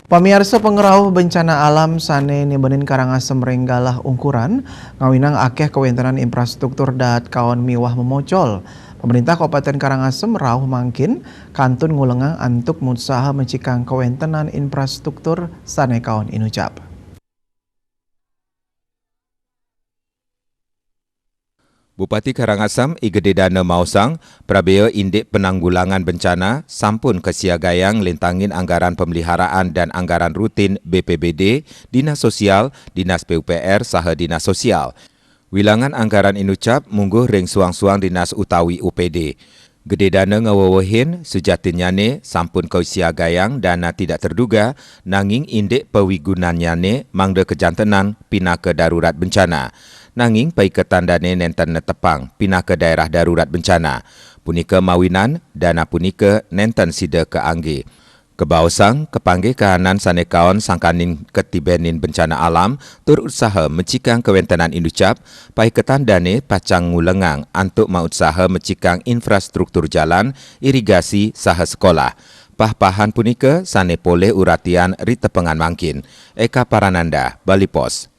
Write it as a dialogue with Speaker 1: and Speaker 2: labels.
Speaker 1: Pamirsa pengerau bencana alam sane nibenin Karangasem Renggalah Ungkuran ngawinang akeh kewentanan infrastruktur dat kawan miwah memocol. Pemerintah Kabupaten Karangasem rauh mangkin kantun ngulengang antuk musaha mencikang kewentanan infrastruktur sane kawan inucap.
Speaker 2: Bupati Karangasem Igededana Mausang, Prabea Indik Penanggulangan Bencana, sampun kesiagayang lintangin anggaran pemeliharaan dan anggaran rutin BPBD, Dinas Sosial, Dinas PUPR saha Dinas Sosial. Wilangan anggaran inucap mungguh ring suang-suang Dinas utawi UPD. Gededana ngawawahin sejatinyane sampun kesiagayang dana tidak terduga nanging indik pewigunanyane mangda kejantenan pinaka darurat bencana. Nanging pai ketandane nenten netepang pinaka daerah darurat bencana. Punika mawinan dana punika nenten sida ke angge. Kebausang kepangge kahanan sanekaon sangkanin ketibenin bencana alam tur usaha mencikang kewentanan inducap pai ketandane pacang ngulengang antuk mausaha mencikang infrastruktur jalan, irigasi saha sekolah. Pah-pahan punika sane pole uratian ritepengan mangkin. Eka Parananda, Bali Pos.